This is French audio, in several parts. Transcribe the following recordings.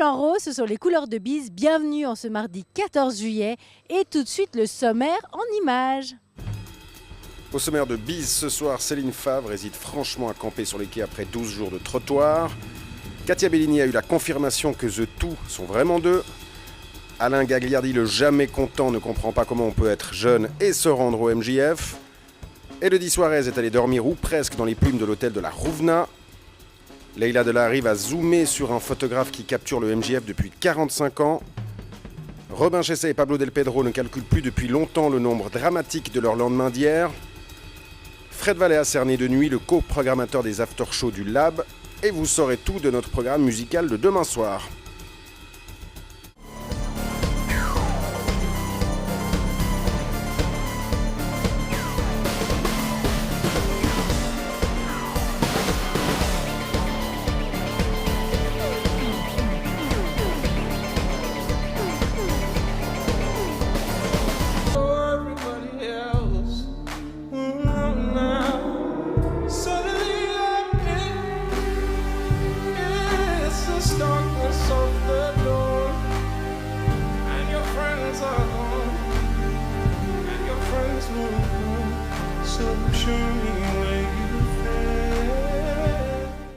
en rose, ce sont les couleurs de Bise. Bienvenue en ce mardi 14 juillet. Et tout de suite, le sommaire en images. Au sommaire de Bise ce soir, Céline Favre hésite franchement à camper sur les quais après 12 jours de trottoir. Katia Bellini a eu la confirmation que The Two sont vraiment deux. Alain Gagliardi, le jamais content, ne comprend pas comment on peut être jeune et se rendre au MJF. Elodie Suarez est allée dormir ou presque dans les plumes de l'hôtel de la Rouvna. Leïla Delahari va zoomer sur un photographe qui capture le MJF depuis 45 ans. Robin Chessay et Pablo Del Pedro ne calculent plus depuis longtemps le nombre dramatique de leur lendemain d'hier. Fred Vallée a cerné de nuit, le co-programmateur des after-shows du Lab. Et vous saurez tout de notre programme musical de demain soir.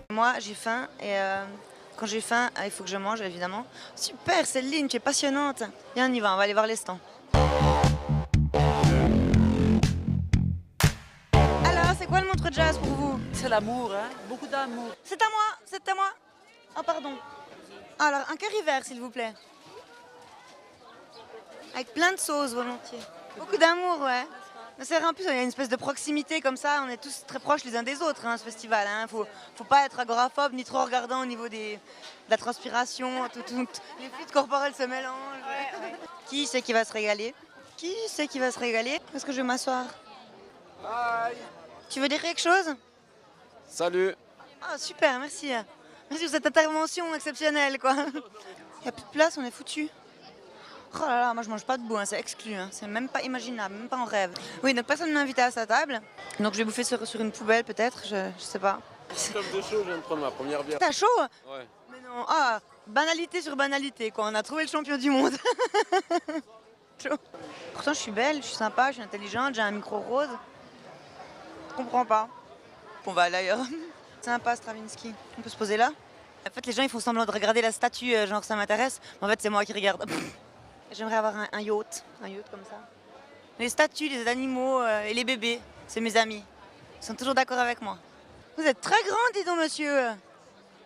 Moi, j'ai faim et quand j'ai faim, il faut que je mange évidemment. Super, Céline, tu es passionnante. Viens, on y va, on va aller voir les stands. Alors, c'est quoi le montre jazz pour vous? C'est l'amour, hein? Beaucoup d'amour. C'est à moi, c'est à moi. Ah, pardon. Alors, un curry vert, s'il vous plaît. Avec plein de sauce, volontiers. Beaucoup d'amour, ouais. En plus, il y a une espèce de proximité comme ça, on est tous très proches les uns des autres, ce festival. Faut pas être agoraphobe ni trop regardant au niveau de la transpiration, les fluides corporels se mélangent. Ouais. Qui c'est qui va se régaler? Qui c'est qui va se régaler? Est-ce que je vais m'asseoir? Bye. Tu veux dire quelque chose? Salut. Ah, super, merci. Merci pour cette intervention exceptionnelle, quoi. Il n'y a plus de place, on est foutus. Oh là là, moi je mange pas debout, c'est exclu, c'est même pas imaginable, même pas en rêve. Oui, donc personne ne m'a invité à sa table, donc je vais bouffer sur une poubelle peut-être, je sais pas. Comme de chaud, je viens de prendre ma première bière. T'as chaud? Ouais. Mais non, banalité sur banalité, quoi, on a trouvé le champion du monde. Chaud. Pourtant je suis belle, je suis sympa, je suis intelligente, j'ai un micro rose. Je comprends pas. On va aller ailleurs. Sympa Stravinsky, on peut se poser là? En fait les gens ils font semblant de regarder la statue, genre ça m'intéresse, mais en fait c'est moi qui regarde. J'aimerais avoir un yacht comme ça. Les statues, les animaux et les bébés, c'est mes amis. Ils sont toujours d'accord avec moi. Vous êtes très grand, dis donc, monsieur.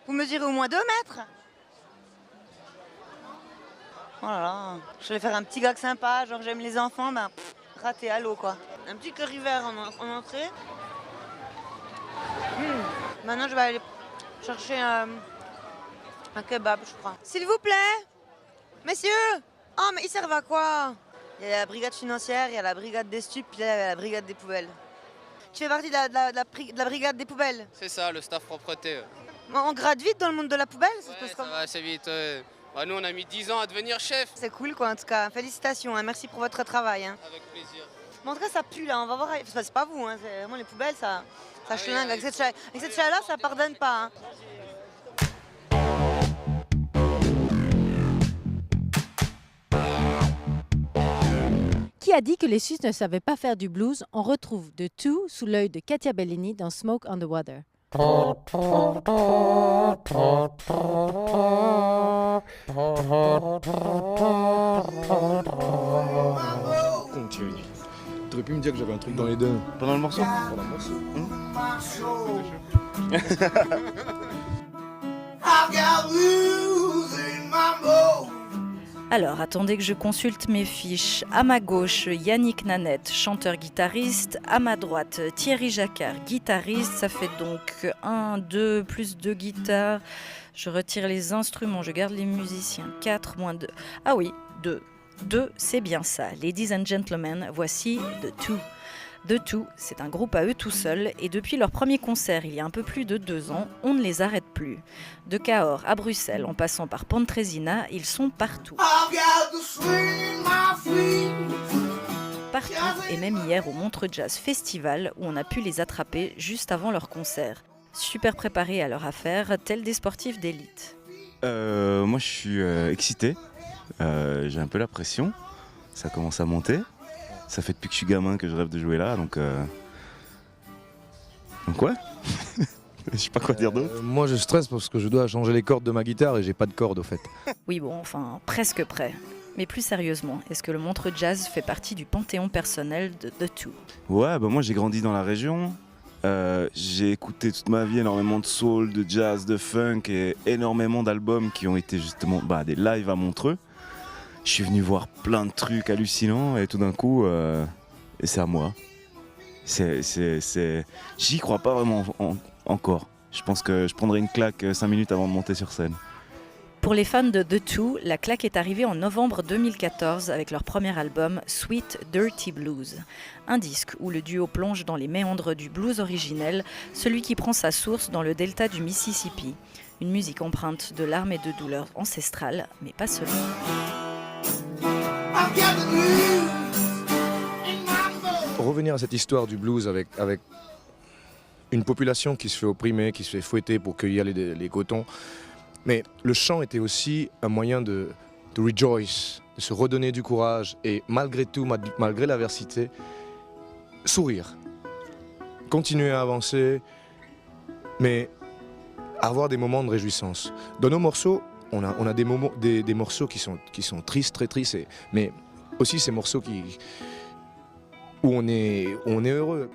Vous mesurez au moins 2 mètres. Oh là là. Je vais faire un petit gag sympa, genre j'aime les enfants, raté à l'eau, quoi. Un petit curry vert en entrée. Maintenant, je vais aller chercher un kebab, je crois. S'il vous plaît, messieurs. Oh, mais ils servent à quoi? Il y a la brigade financière, il y a la brigade des stupes, puis là, il y a la brigade des poubelles. Tu fais partie de la brigade des poubelles? C'est ça, le staff propreté. On grade vite dans le monde de la poubelle? Ouais, ça va assez vite. Nous, on a mis 10 ans à devenir chef. C'est cool, quoi, en tout cas. Félicitations, merci pour votre travail. Avec plaisir. Mais en tout cas, ça pue, là, on va voir. C'est pas vous, c'est vraiment les poubelles, ça chlingue. Avec cette chaleur, ça pardonne pas. Qui a dit que les Suisses ne savaient pas faire du blues? On retrouve The Two sous l'œil de Katia Bellini dans Smoke on the Water. T'aurais pu me dire que j'avais un truc dans les dents. Pendant le morceau? Pendant le morceau. Alors, attendez que je consulte mes fiches. À ma gauche, Yannick Nanette, chanteur-guitariste. À ma droite, Thierry Jacquard, guitariste. Ça fait donc 1, 2, plus 2 guitares. Je retire les instruments, je garde les musiciens. 4 moins 2. Ah oui, 2. 2, c'est bien ça. Ladies and gentlemen, voici The Two. The Two, c'est un groupe à eux tout seuls et depuis leur premier concert il y a un peu plus de 2 ans, on ne les arrête plus. De Cahors à Bruxelles en passant par Pontresina, ils sont partout. Partout et même hier au Montreux Jazz Festival où on a pu les attraper juste avant leur concert. Super préparés à leur affaire, tels des sportifs d'élite. Moi je suis excité, j'ai un peu la pression, ça commence à monter. Ça fait depuis que je suis gamin que je rêve de jouer là, donc ouais. Je sais pas quoi dire d'autre. Moi je stresse parce que je dois changer les cordes de ma guitare et j'ai pas de cordes au fait. Oui, bon, enfin, presque prêt. Mais plus sérieusement, est-ce que le Montreux Jazz fait partie du panthéon personnel de The Two? Ouais, bah moi j'ai grandi dans la région. J'ai écouté toute ma vie énormément de soul, de jazz, de funk et énormément d'albums qui ont été justement des lives à Montreux. Je suis venu voir plein de trucs hallucinants et tout d'un coup, et c'est à moi. J'y crois pas vraiment encore. Je pense que je prendrai une claque 5 minutes avant de monter sur scène. Pour les fans de The Two, la claque est arrivée en novembre 2014 avec leur premier album Sweet Dirty Blues. Un disque où le duo plonge dans les méandres du blues originel, celui qui prend sa source dans le delta du Mississippi. Une musique empreinte de larmes et de douleurs ancestrales, mais pas seulement. Revenir à cette histoire du blues avec une population qui se fait opprimer, qui se fait fouetter pour cueillir les cotons. Mais le chant était aussi un moyen de rejoice, de se redonner du courage et malgré tout, malgré l'adversité, sourire, continuer à avancer, mais avoir des moments de réjouissance. Dans nos morceaux, on a des morceaux qui sont tristes, très tristes, mais aussi ces morceaux où on est heureux.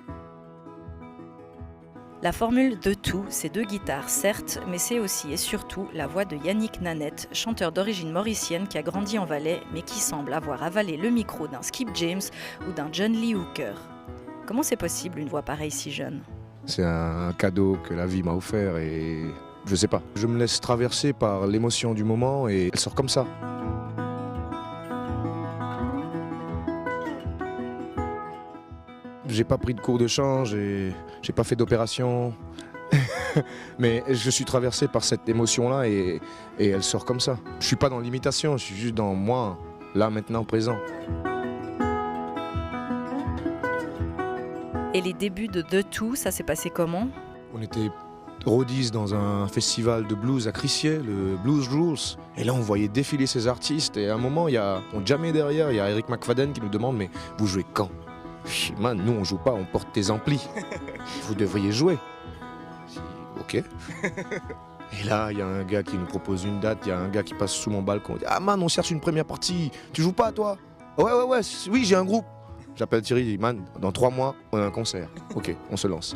La formule de tout, c'est 2 guitares, certes, mais c'est aussi et surtout la voix de Yannick Nanette, chanteur d'origine mauricienne qui a grandi en Valais, mais qui semble avoir avalé le micro d'un Skip James ou d'un John Lee Hooker. Comment c'est possible une voix pareille si jeune? C'est un cadeau que la vie m'a offert et je sais pas. Je me laisse traverser par l'émotion du moment et elle sort comme ça. J'ai pas pris de cours de chant, j'ai pas fait d'opération, mais je suis traversé par cette émotion-là et elle sort comme ça. Je suis pas dans l'imitation, je suis juste dans moi, là, maintenant, présent. Et les débuts de The Two, ça s'est passé comment? On était roadies dans un festival de blues à Crissier, le Blues Rules. Et là, on voyait défiler ces artistes et à un moment, on jammait derrière, il y a Eric McFadden qui nous demande « Mais vous jouez quand ?» Man, nous on joue pas, on porte tes amplis. Vous devriez jouer. Ok. Et là, il y a un gars qui nous propose une date, il y a un gars qui passe sous mon balcon. Ah man, on cherche une première partie. Tu joues pas toi? Ouais, oui, j'ai un groupe. J'appelle Thierry, il dit man, dans 3 mois, on a un concert. Ok, on se lance.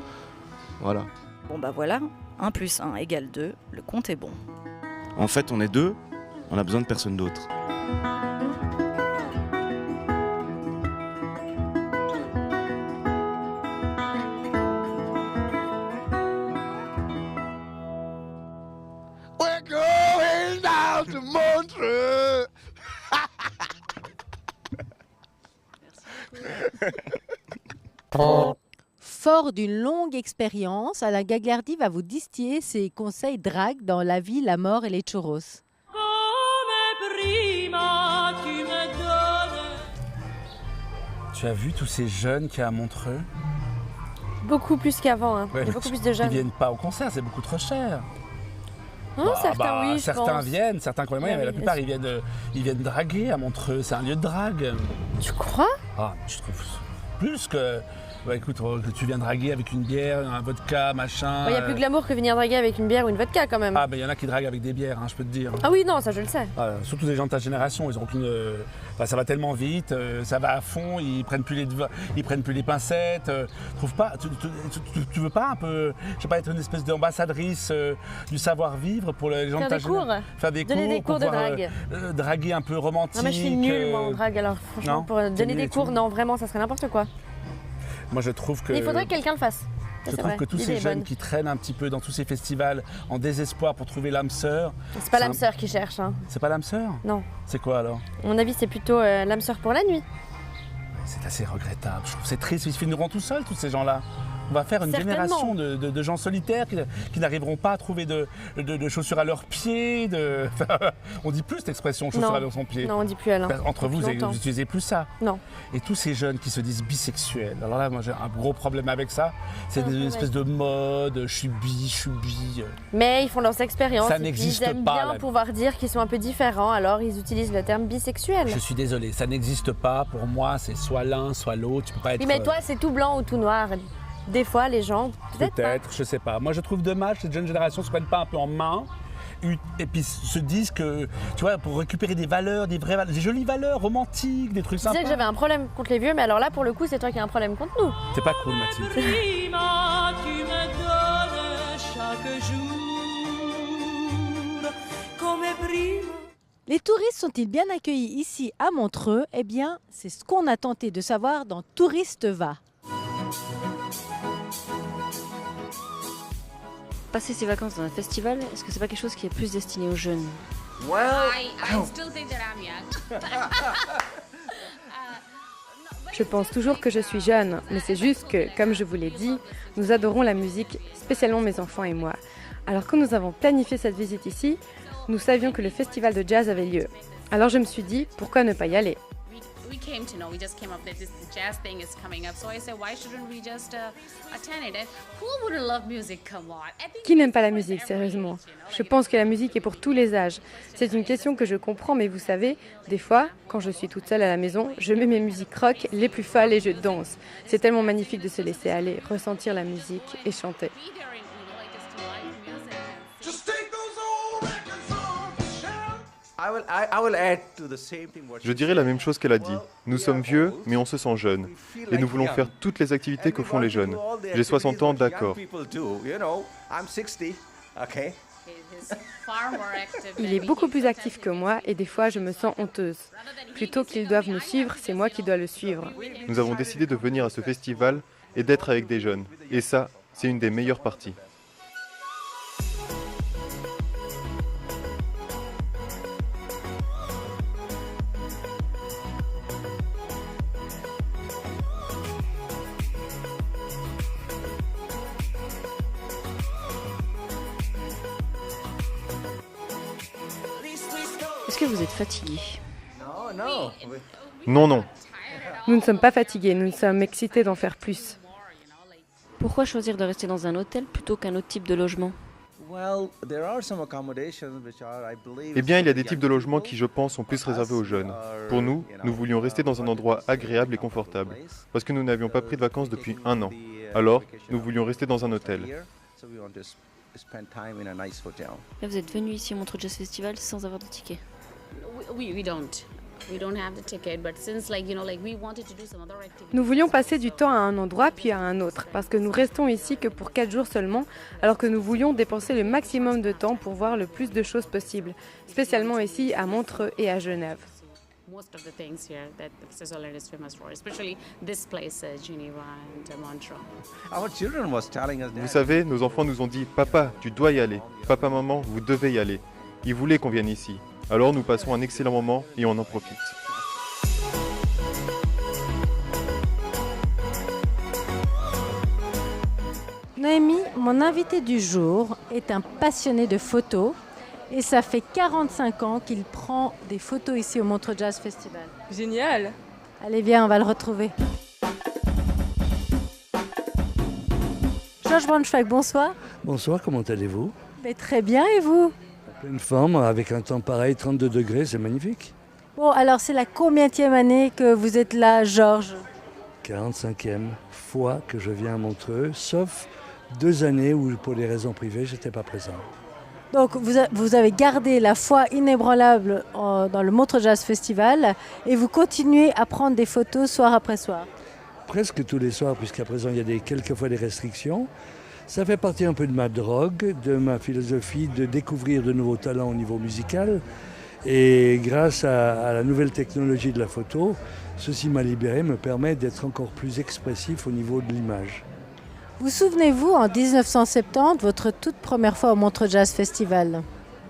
Voilà. Bon bah voilà, 1 + 1 = 2, le compte est bon. En fait, on est 2, on a besoin de personne d'autre. De Montreux. Fort d'une longue expérience, Alain Gagliardi va vous distiller ses conseils drague dans La vie, la mort et les churros. Tu as vu tous ces jeunes qu'il y a à Montreux? Beaucoup plus qu'avant, hein. Ouais, Il y a beaucoup plus de jeunes. Ils viennent pas au concert, c'est beaucoup trop cher. Non, certains oui, je certains pense. viennent, certains qui ont les moyens, Oui, mais la plupart ils viennent draguer à Montreux, c'est un lieu de drague. Tu crois? Ah, je trouve plus que... Bah écoute, que tu viens draguer avec une bière, un vodka, machin... Il y a plus glamour que venir draguer avec une bière ou une vodka quand même. Ah ben il y en a qui draguent avec des bières, hein, je peux te dire. Ah oui, non, ça je le sais. Ah, surtout des gens de ta génération, ils ont aucune... ça va tellement vite, ça va à fond, ils prennent plus les pincettes. Trouve pas, tu veux pas un peu, je sais pas, être une espèce d'ambassadrice du savoir-vivre pour les gens de ta génération? Faire des cours. Donner des cours de pouvoir, drague. Draguer un peu romantique. Non mais je suis nulle moi en drague alors franchement non, pour donner des cours, non vraiment ça serait n'importe quoi. Moi je trouve que... Mais il faudrait que quelqu'un le fasse. Je trouve que tous ces jeunes qui traînent un petit peu dans tous ces festivals en désespoir pour trouver l'âme sœur... C'est pas l'âme sœur qui cherche. Hein. C'est pas l'âme sœur? Non. C'est quoi alors? À mon avis c'est plutôt l'âme sœur pour la nuit. C'est assez regrettable, je trouve c'est triste, ils finiront tout seuls tous ces gens-là. On va faire une Certainement. génération de gens solitaires qui n'arriveront pas à trouver de chaussures à leurs pieds. On dit plus cette expression, chaussures Non. à leurs pieds. Non, on dit plus Alain. Entre vous, Depuis longtemps. vous n'utilisez plus ça. Non. Et tous ces jeunes qui se disent bisexuels, alors là, moi j'ai un gros problème avec ça. C'est Ah, une ouais. espèce de mode, je suis bi. Mais ils font leurs expériences. Ça et puis n'existe Ils aiment pas, bien la- pouvoir dire qu'ils sont un peu différents, alors ils utilisent le terme bisexuel. Je suis désolé, ça n'existe pas. Pour moi, c'est soit l'un, soit l'autre. Tu peux pas être. Oui, mais toi, c'est tout blanc ou tout noir. Des fois, les gens, peut-être pas. Peut-être, je sais pas. Moi, je trouve dommage que cette jeune génération ne se prenne pas un peu en main et puis se disent que, tu vois, pour récupérer des valeurs, des vraies valeurs, des jolies valeurs romantiques, des trucs Je sympas. disais que j'avais un problème contre les vieux, mais alors là, pour le coup, c'est toi qui as un problème contre nous. C'est pas cool, Mathilde. Prima, tu me donnes chaque jour comme prima. Les touristes sont-ils bien accueillis ici à Montreux? Eh bien, c'est ce qu'on a tenté de savoir dans Touriste va. Passer ses vacances dans un festival, est-ce que c'est pas quelque chose qui est plus destiné aux jeunes? Je pense toujours que je suis jeune, mais c'est juste que, comme je vous l'ai dit, nous adorons la musique, spécialement mes enfants et moi. Alors quand nous avons planifié cette visite ici, nous savions que le festival de jazz avait lieu. Alors je me suis dit, pourquoi ne pas y aller? We came to know, we just came up that this jazz thing is coming up. So I said, why shouldn't we just attend it? And who wouldn't love music? Come on. I think Qui n'aime pas la musique, sérieusement? Je pense que la musique est pour tous les âges. C'est une question que je comprends, mais vous savez, des fois, quand je suis toute seule à la maison, je mets mes musiques rock les plus folles et je danse. C'est tellement magnifique de se laisser aller, ressentir la musique et chanter. Je dirais la même chose qu'elle a dit. Nous sommes vieux, mais on se sent jeune. Et nous voulons faire toutes les activités que font les jeunes. J'ai 60 ans, d'accord. Il est beaucoup plus actif que moi et des fois je me sens honteuse. Plutôt qu'ils doivent me suivre, c'est moi qui dois le suivre. Nous avons décidé de venir à ce festival et d'être avec des jeunes. Et ça, c'est une des meilleures parties. Est-ce que vous êtes fatigué? Non, non. Nous ne sommes pas fatigués, nous sommes excités d'en faire plus. Pourquoi choisir de rester dans un hôtel plutôt qu'un autre type de logement? Eh bien, il y a des types de logements qui, je pense, sont plus réservés aux jeunes. Pour nous, nous voulions rester dans un endroit agréable et confortable, parce que nous n'avions pas pris de vacances depuis 1 an. Alors, nous voulions rester dans un hôtel. Là, vous êtes venu ici au Montreux Jazz Festival sans avoir de ticket. we don't. We don't have the ticket, but since we wanted to do some other activities. Nous voulions passer du temps à un endroit puis à un autre, parce que nous restons ici que pour 4 jours seulement, alors que nous voulions dépenser le maximum de temps pour voir le plus de choses possibles, spécialement ici à Montreux et à Genève. Most of the things here that Switzerland is famous for, especially this place, Geneva and Montreux. Vous savez, nos enfants nous ont dit « Papa, tu dois y aller. Papa, maman, vous devez y aller. » Ils voulaient qu'on vienne ici. Alors nous passons un excellent moment et on en profite. Noémie, mon invité du jour, est un passionné de photos et ça fait 45 ans qu'il prend des photos ici au Montreux Jazz Festival. Génial! Allez, viens, on va le retrouver. Georges Braunschweig, bonsoir. Bonsoir, comment allez-vous? Mais très bien, et vous? Pleine forme, avec un temps pareil, 32 degrés, c'est magnifique. Bon, alors c'est la combienième année que vous êtes là, Georges? 45e fois que je viens à Montreux, sauf 2 années où, pour des raisons privées, je n'étais pas présent. Donc vous avez gardé la foi inébranlable dans le Montreux Jazz Festival et vous continuez à prendre des photos soir après soir. Presque tous les soirs, puisqu'à présent il y a quelquefois des restrictions. Ça fait partie un peu de ma drogue, de ma philosophie de découvrir de nouveaux talents au niveau musical. Et grâce à la nouvelle technologie de la photo, ceci m'a libéré, me permet d'être encore plus expressif au niveau de l'image. Vous souvenez-vous, en 1970, votre toute première fois au Montreux Jazz Festival?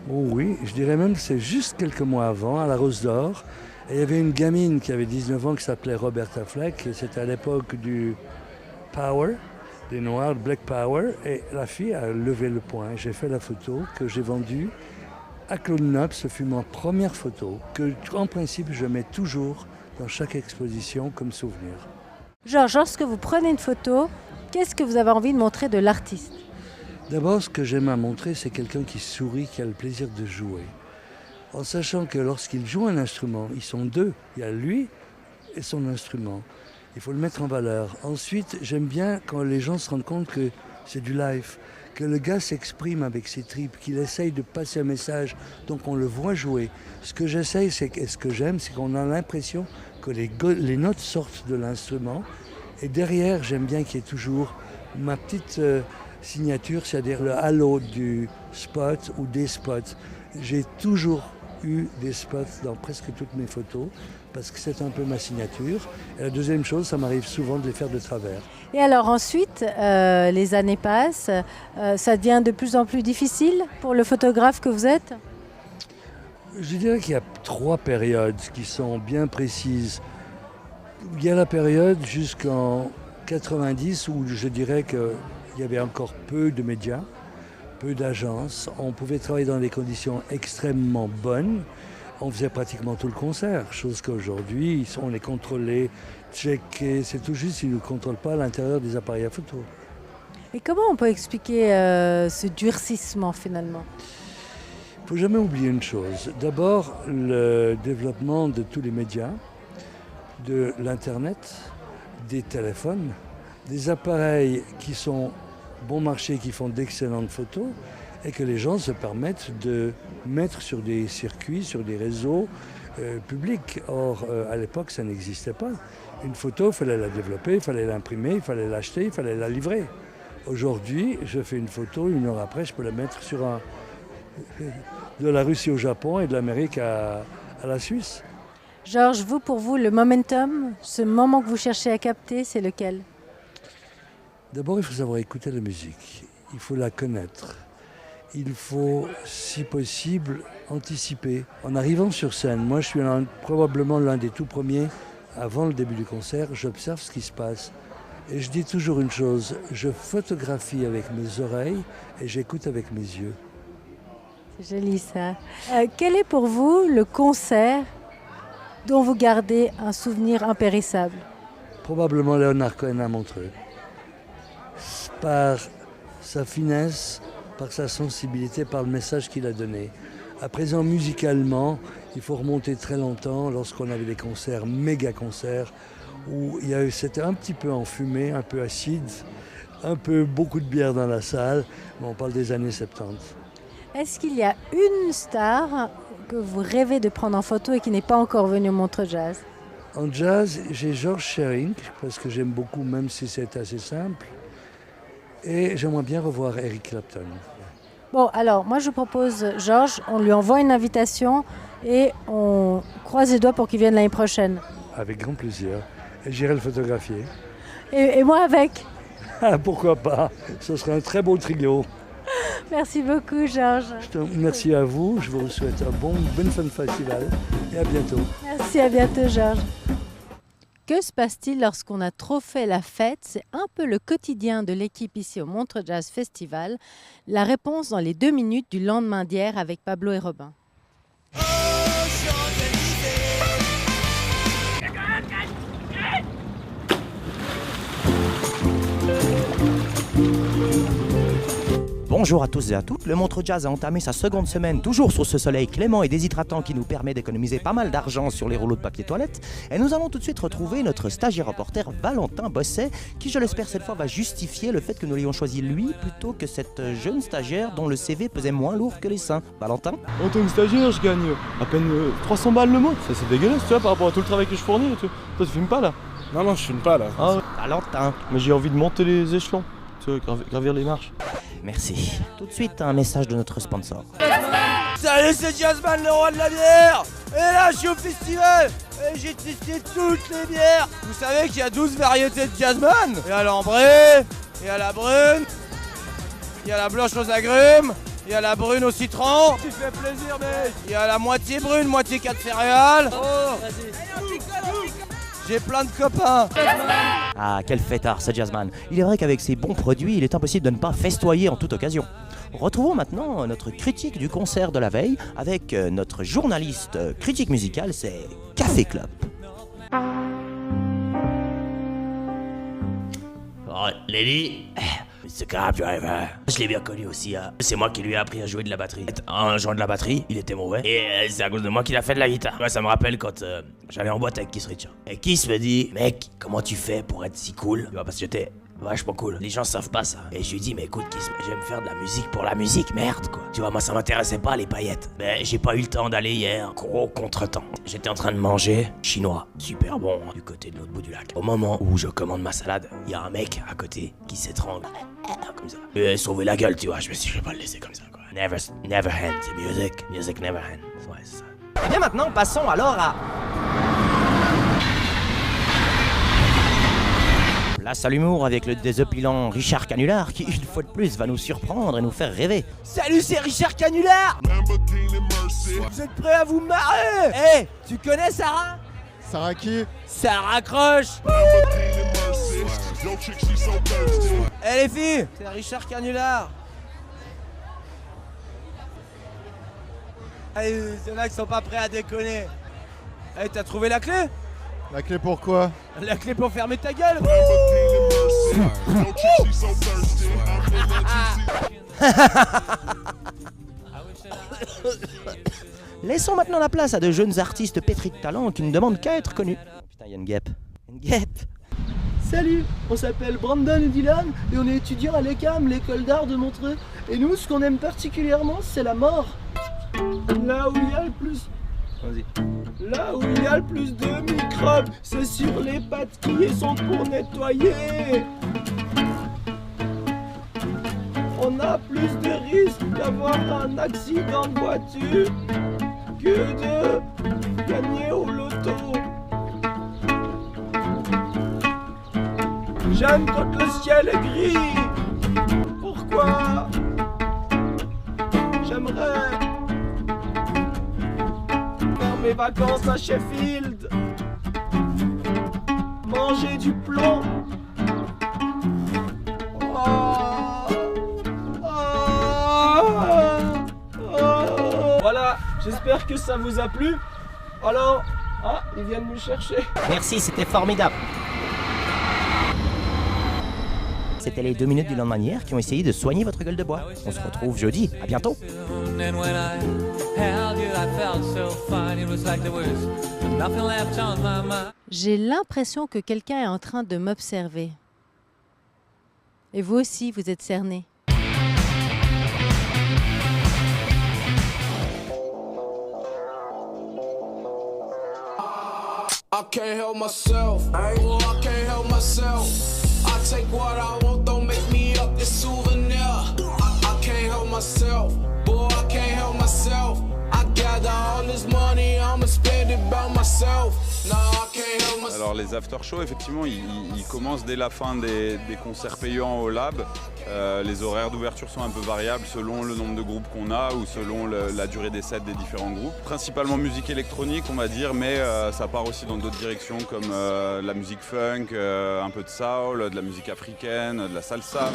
Oh oui, je dirais même que c'est juste quelques mois avant, à la Rose d'Or. Et il y avait une gamine qui avait 19 ans qui s'appelait Roberta Fleck. Et c'était à l'époque du Power. des Noirs, Black Power, et la fille a levé le poing. J'ai fait la photo que j'ai vendue à Claude Nob. Ce fut ma première photo que, en principe, je mets toujours dans chaque exposition comme souvenir. Georges, lorsque vous prenez une photo, qu'est-ce que vous avez envie de montrer de l'artiste? D'abord, ce que j'aime à montrer, c'est quelqu'un qui sourit, qui a le plaisir de jouer. En sachant que lorsqu'il joue un instrument, ils sont deux. Il y a lui et son instrument. Il faut le mettre en valeur. Ensuite, j'aime bien quand les gens se rendent compte que c'est du live, que le gars s'exprime avec ses tripes, qu'il essaye de passer un message, donc on le voit jouer. Ce que j'essaye, et ce que j'aime, c'est qu'on a l'impression que les notes sortent de l'instrument. Et derrière, j'aime bien qu'il y ait toujours ma petite signature, c'est-à-dire le halo du spot ou des spots. J'ai toujours eu des spots dans presque toutes mes photos parce que c'est un peu ma signature. Et la deuxième chose, ça m'arrive souvent de les faire de travers. Et alors ensuite, les années passent, ça devient de plus en plus difficile pour le photographe que vous êtes? Je dirais qu'il y a 3 périodes qui sont bien précises. Il y a la période jusqu'en 90 où je dirais qu'il y avait encore peu de médias, peu d'agences. On pouvait travailler dans des conditions extrêmement bonnes. On faisait pratiquement tout le concert, chose qu'aujourd'hui, on est contrôlé, checké. C'est tout juste, ils ne nous contrôlent pas à l'intérieur des appareils à photo. Et comment on peut expliquer ce durcissement finalement? Il ne faut jamais oublier une chose. D'abord, le développement de tous les médias, de l'Internet, des téléphones, des appareils qui sont bon marché, qui font d'excellentes photos et que les gens se permettent de mettre sur des circuits, sur des réseaux publics. Or, à l'époque, ça n'existait pas. Une photo, il fallait la développer, il fallait l'imprimer, il fallait l'acheter, il fallait la livrer. Aujourd'hui, je fais une photo, 1 heure après, je peux la mettre sur de la Russie au Japon et de l'Amérique à la Suisse. Georges, pour vous, le momentum, ce moment que vous cherchez à capter, c'est lequel? D'abord, il faut savoir écouter la musique. Il faut la connaître. Il faut, si possible, anticiper. En arrivant sur scène, moi je suis probablement l'un des tout premiers, avant le début du concert, j'observe ce qui se passe. Et je dis toujours une chose, je photographie avec mes oreilles et j'écoute avec mes yeux. C'est joli ça. Quel est pour vous le concert dont vous gardez un souvenir impérissable? Probablement Leonard Cohen à Montreux. Par sa finesse, par sa sensibilité, par le message qu'il a donné. À présent, musicalement, il faut remonter très longtemps lorsqu'on avait des concerts, méga concerts, où c'était un petit peu enfumé, un peu acide, beaucoup de bière dans la salle, mais on parle des années 70. Est-ce qu'il y a une star que vous rêvez de prendre en photo et qui n'est pas encore venue au Montreux Jazz? En jazz, j'ai George Shearing, parce que j'aime beaucoup, même si c'est assez simple. Et j'aimerais bien revoir Eric Clapton. Bon, alors, moi je propose, Georges, on lui envoie une invitation et on croise les doigts pour qu'il vienne l'année prochaine. Avec grand plaisir. Et j'irai le photographier. Et moi avec. Pourquoi pas? Ce serait un très beau trio. Merci beaucoup, Georges. Merci à vous. Je vous souhaite un bon fun festival et à bientôt. Merci, à bientôt, Georges. Que se passe-t-il lorsqu'on a trop fait la fête? C'est un peu le quotidien de l'équipe ici au Montreux Jazz Festival. La réponse dans les 2 minutes du lendemain d'hier avec Pablo et Robin. Bonjour à tous et à toutes, le Montreux Jazz a entamé sa seconde semaine toujours sous ce soleil clément et déshydratant qui nous permet d'économiser pas mal d'argent sur les rouleaux de papier toilette. Et nous allons tout de suite retrouver notre stagiaire reporter Valentin Bosset qui, je l'espère cette fois, va justifier le fait que nous l'ayons choisi lui plutôt que cette jeune stagiaire dont le CV pesait moins lourd que les seins. Valentin? En tant que stagiaire, je gagne à peine 300 balles le mois. Ça c'est dégueulasse, tu vois, par rapport à tout le travail que je fournis. Toi, tu filmes pas là? Non, je filme pas là. Ah, Valentin. Mais j'ai envie de monter les échelons. Gravir les marches. Merci. Tout de suite, un message de notre sponsor. Salut, c'est Jazzman, le roi de la bière. Et là, je suis au festival. Et j'ai testé toutes les bières. Vous savez qu'il y a 12 variétés de Jazzman. Il y a l'ambrée, il y a la brune, il y a la blanche aux agrumes, il y a la brune au citron. Tu fais plaisir, mec. Il y a la moitié brune, moitié 4 céréales. Oh. J'ai plein de copains. Ah, quel fêtard ce Jazzman. Il est vrai qu'avec ses bons produits, il est impossible de ne pas festoyer en toute occasion. Retrouvons maintenant notre critique du concert de la veille avec notre journaliste critique musicale, c'est Café Club. Oh, Lady, Mr. Cab Driver, je l'ai bien connu aussi. Hein. C'est moi qui lui ai appris à jouer de la batterie. En jouant de la batterie, il était mauvais. Et c'est à cause de moi qu'il a fait de la guitare. Moi, ça me rappelle quand j'allais en boîte avec Keith Richards. Et Keith me dit, mec, comment tu fais pour être si cool? Tu vois, parce que j'étais vachement cool. Les gens savent pas ça. Et je lui dis, mais écoute, Keith, j'aime faire de la musique pour la musique, merde quoi. Tu vois, moi ça m'intéressait pas les paillettes. Mais j'ai pas eu le temps d'aller hier. Gros contretemps. J'étais en train de manger chinois. Super bon, hein, du côté de l'autre bout du lac. Au moment où je commande ma salade, il y a un mec à côté qui s'étrangle. Comme ça. Et sauver la gueule, tu vois. Je me suis dit, je vais pas le laisser comme ça quoi. Never end the music. Music never ends. Ouais, c'est ça. Et bien maintenant, passons alors à... Place à l'humour avec le désopilant Richard Canular qui, une fois de plus, va nous surprendre et nous faire rêver. Salut, c'est Richard Canular. Vous êtes prêts à vous marrer? Hey, tu connais Sarah? Sarah qui? Sarah Croche. Eh les filles, c'est Richard Canular. Allez, il y en a qui sont pas prêts à déconner. Eh, t'as trouvé la clé? La clé pour quoi? La clé pour fermer ta gueule. Laissons maintenant la place à de jeunes artistes pétris de talent qui ne demandent qu'à être connus. Putain, il y a une guêpe. Une guêpe. Salut, on s'appelle Brandon et Dylan et on est étudiants à l'ECAM, l'école d'art de Montreux. Et nous, ce qu'on aime particulièrement, c'est la mort. Là où il y a le plus... Vas-y. Là où il y a le plus de microbes, c'est sur les pattes qui sont pour nettoyer. On a plus de risques d'avoir un accident de voiture que de gagner au loto. J'aime quand le ciel est gris. Pourquoi? J'aimerais faire mes vacances à Sheffield, manger du plomb. Voilà, j'espère que ça vous a plu. Alors, ils viennent me chercher. Merci, c'était formidable. C'était les 2 minutes du lendemain d'hier qui ont essayé de soigner votre gueule de bois. On se retrouve jeudi. À bientôt. J'ai l'impression que quelqu'un est en train de m'observer. Et vous aussi, vous êtes cerné. I can't help myself. Oh, I can't help myself. I take what I want, don't make me up this souvenir. I can't help myself. Boy, I can't help myself. I gather all this money, I'ma spend it by myself. No, I can't help myself. Alors les after-shows, effectivement, ils commencent dès la fin des concerts payants au Lab. Les horaires d'ouverture sont un peu variables selon le nombre de groupes qu'on a ou selon la durée des sets des différents groupes. Principalement musique électronique, on va dire, mais ça part aussi dans d'autres directions comme la musique funk, un peu de soul, de la musique africaine, de la salsa.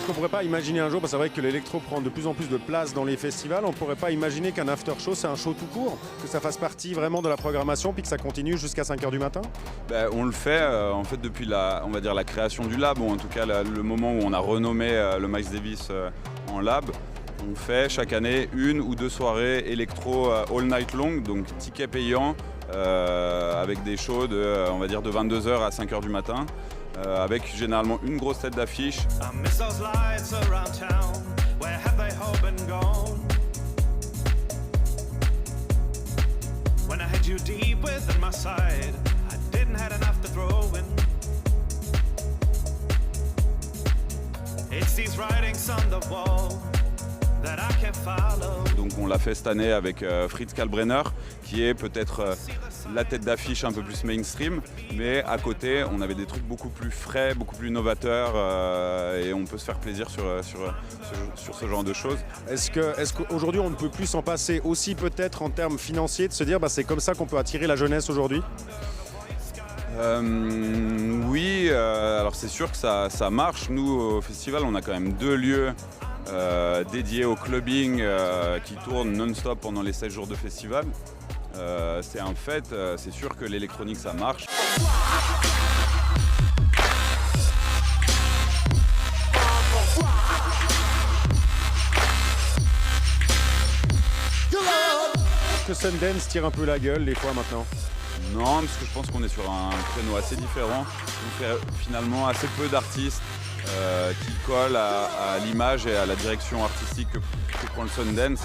On pourrait pas imaginer un jour, parce que c'est vrai que l'électro prend de plus en plus de place dans les festivals, on pourrait pas imaginer qu'un after show c'est un show tout court, que ça fasse partie vraiment de la programmation puis que ça continue jusqu'à 5h du matin? On le fait en fait depuis on va dire la création du Lab, ou en tout cas le moment où on a renommé le Miles Davis en Lab. On fait chaque année 1 ou 2 soirées électro all night long, donc ticket payant avec des shows de, on va dire de 22h à 5h du matin. Avec généralement une grosse tête d'affiche. Donc on l'a fait cette année avec Fritz Kalbrenner, qui est peut-être la tête d'affiche un peu plus mainstream, mais à côté on avait des trucs beaucoup plus frais, beaucoup plus novateurs et on peut se faire plaisir sur ce genre de choses. Est-ce qu'aujourd'hui on ne peut plus s'en passer aussi peut-être en termes financiers, de se dire c'est comme ça qu'on peut attirer la jeunesse aujourd'hui? Oui, alors c'est sûr que ça marche. Nous au festival on a quand même 2 lieux dédiés au clubbing qui tournent non-stop pendant les 16 jours de festival. C'est un fait, c'est sûr que l'électronique ça marche. Que Sundance tire un peu la gueule des fois maintenant? Non, parce que je pense qu'on est sur un créneau assez différent. On fait finalement assez peu d'artistes qui collent à l'image et à la direction artistique que prend le Sundance.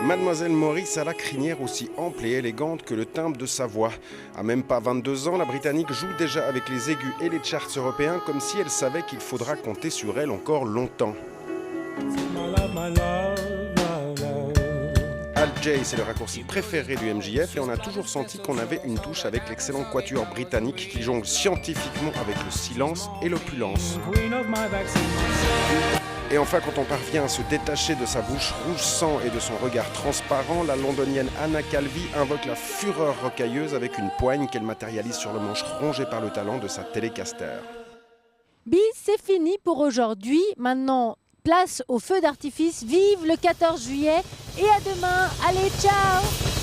Mademoiselle Maurice a la crinière aussi ample et élégante que le timbre de sa voix. À même pas 22 ans, la Britannique joue déjà avec les aigus et les charts européens comme si elle savait qu'il faudra compter sur elle encore longtemps. Al J, c'est le raccourci préféré du MJF et on a toujours senti qu'on avait une touche avec l'excellent quatuor britannique qui jongle scientifiquement avec le silence et l'opulence. Et enfin, quand on parvient à se détacher de sa bouche rouge sang et de son regard transparent, la londonienne Anna Calvi invoque la fureur rocailleuse avec une poigne qu'elle matérialise sur le manche rongé par le talent de sa Telecaster. Bis, c'est fini pour aujourd'hui. Maintenant, place au feu d'artifice. Vive le 14 juillet et à demain. Allez, ciao!